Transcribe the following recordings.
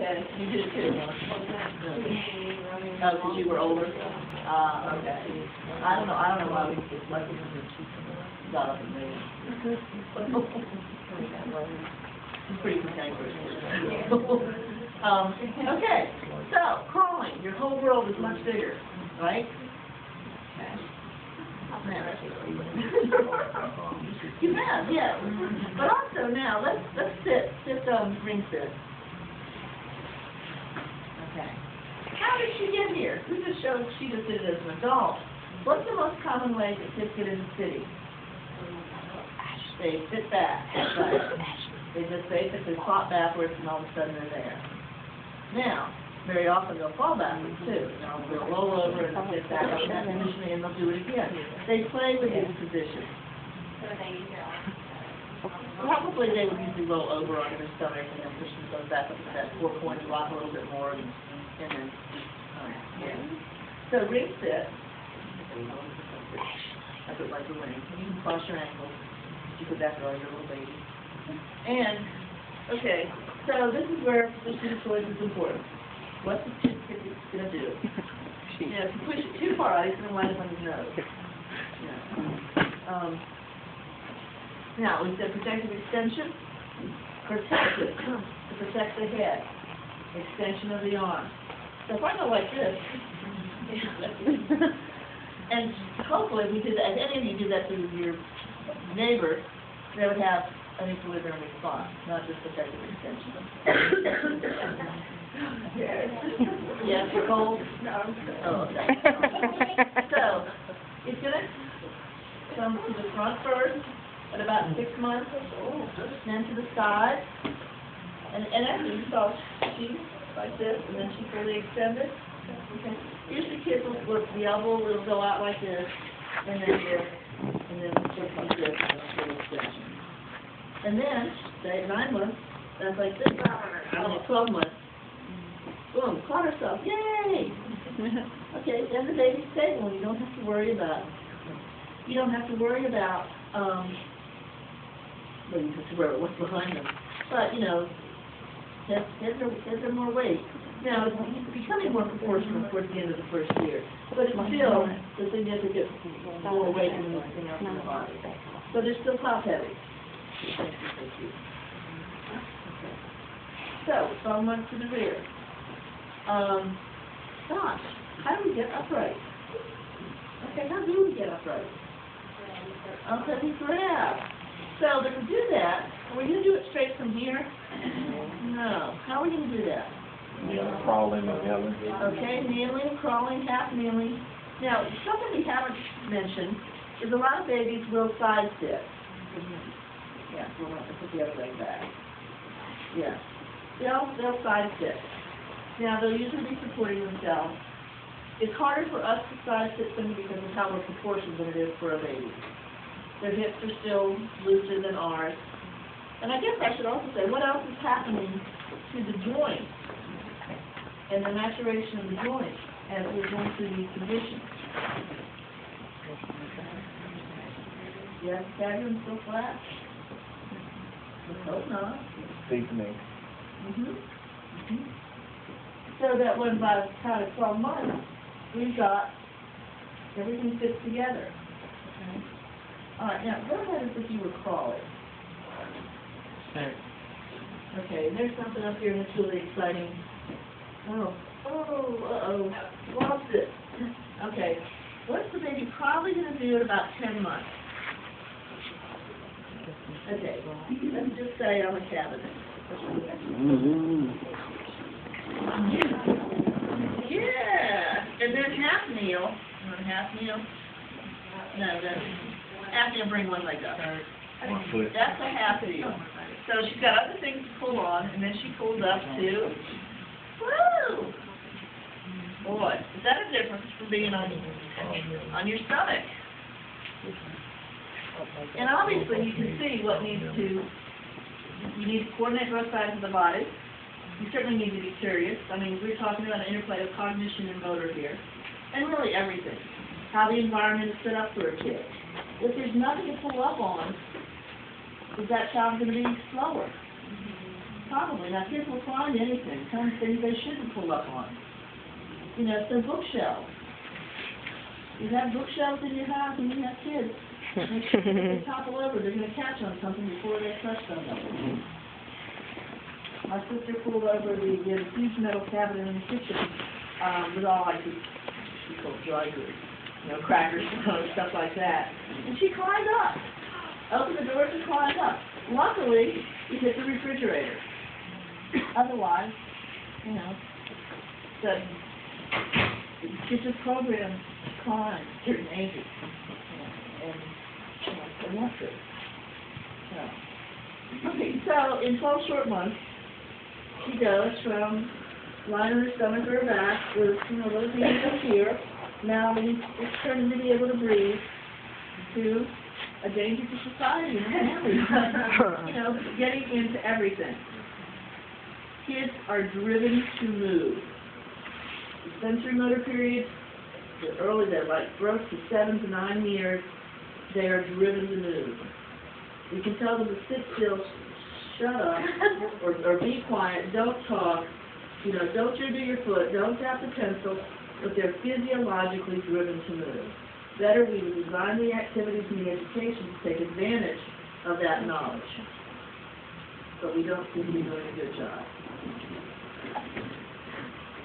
Okay, you did it too. Oh, because you were older? Okay. I don't know why we just like got up and made it. It's pretty cantankerous. Okay, so, crawling. Your whole world is much bigger, right? Okay. You have, yeah. But also now, let's sit ring sit. Okay. How did she get here? Who just showed she just did it as an adult? What's the most common way that kids get into the city? They sit back. They just basically flop backwards and all of a sudden they're there. Now, very often they'll fall backwards too. They'll roll over and they'll get back up in that position and they'll do it again. They play with these positions. Probably they would usually roll over on their stomach and then push themselves back up to that 4-point block a little bit more and then, yeah. So ring sit. That's what like the ring. You can cross your ankles. You put that for all your little babies. And, okay, so this is where position of choice is important. What's the kid going to do? You know, if you push it too far out, he's going to wind up on his nose. Yeah. Now, we said protective extension. Protective, to protect the head. Extension of the arm. So if I go like this, and hopefully we did that, if any of you do that to your neighbor, they would have an equilibrium response, not just protective extension. Yes, you're cold? No. Oh, okay. So, it's going to come to the front first at about 6 months, then to the side, and actually you saw she like this, and then she fully extended. Okay. Usually kids will look, the elbow will go out like this, and then this, and then just like this, and full extension. And then, say 9 months, that's like this. And then 12 months, boom, caught herself, yay! Okay, then the baby's stable, and you don't have to worry about, well, you have to worry about what's behind them. But, you know, heads are more weight. Now, it's becoming more proportional towards the end of the first year, but it's still a significant more weight than anything else in the body. So they're still top heavy. Okay. So, 12 months to the rear. Gosh, how do we get upright? Okay, how do we get upright? Okay, we grab. So, to do that, are we going to do it straight from here? No. How are we going to do that? Crawling and kneeling. Okay, kneeling, crawling, half kneeling. Now, something we haven't mentioned is a lot of babies will side sit. Yeah, we'll have to put the other leg back. Yeah. They'll side sit. Now, they'll usually be supporting themselves. It's harder for us to side sit simply because of how we're proportioned than it is for a baby. Their hips are still looser than ours. And I guess I should also say, what else is happening to the joint and the maturation of the joint as we're going through these positions? Yes, scapular still flat? Let's hope not. Deepening. So that when by the time of 12 months, we've got everything fits together. Okay. All right, now go ahead as if you were crawling. Okay, there's something up here that's really exciting. Lost it. Okay, what's the baby probably going to do at about 10 months? Okay, let's just say on the cabinet. Yeah, and then half kneel. Half kneel? No, that's half kneel, bring one leg up. That's a half kneel. So she's got other things to pull on, and then she pulls up to, woo! Boy, is that a difference from being on your stomach? And obviously you can see what needs to, you need to coordinate both sides of the body. You certainly need to be curious. I mean, we're talking about an interplay of cognition and motor here. And really everything. How the environment is set up for a kid. If there's nothing to pull up on, is that child going to be slower? Probably. Now, kids will find anything, some things they shouldn't pull up on. You know, so bookshelves. You have bookshelves in your house and you have kids. Make sure that they topple over, they're going to catch on something before they touch something. My sister pulled over the huge metal cabinet in the kitchen with all like she called dry goods, you know, crackers, stuff like that. And she climbed up. Opened the doors and climbed up. Luckily, you hit the refrigerator. Otherwise, you know, the kids are programmed to climb certain ages. And they want to. So. Okay, so in 12 short months, she goes from lying on her stomach or her back with, you know, little things up here. Now it's turning to be able to breathe to a danger to society and family. You know, getting into everything. Kids are driven to move. The sensory motor period, they're like growth to 7 to 9 years, they are driven to move. You can tell them to sit still, shut up, or be quiet, don't talk, you know, don't jiggle your foot, don't tap the pencil, but they're physiologically driven to move. Better we would design the activities and the education to take advantage of that knowledge. But we don't seem to be doing a good job.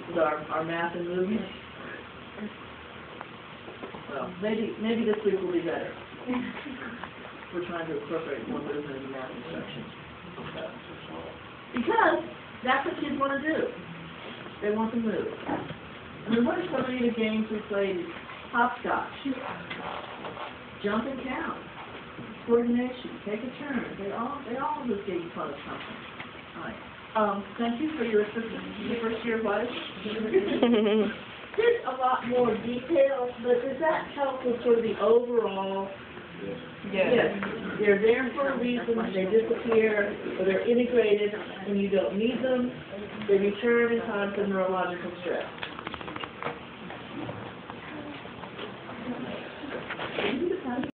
With our math and movement. Well, maybe this week will be better. We're trying to incorporate more movement in the math instruction. Because that's what kids want to do. They want to move. I mean, what are so many of the games we played? Hopscotch, jump and count, coordination, take a turn. They all just get you fun of something. All right. Thank you for your assistance. Your first year was? There's a lot more detail, but does that help with sort of the overall? Yes. They're there for a reason. They disappear, or they're integrated, and you don't need them. They return in time for neurological stress.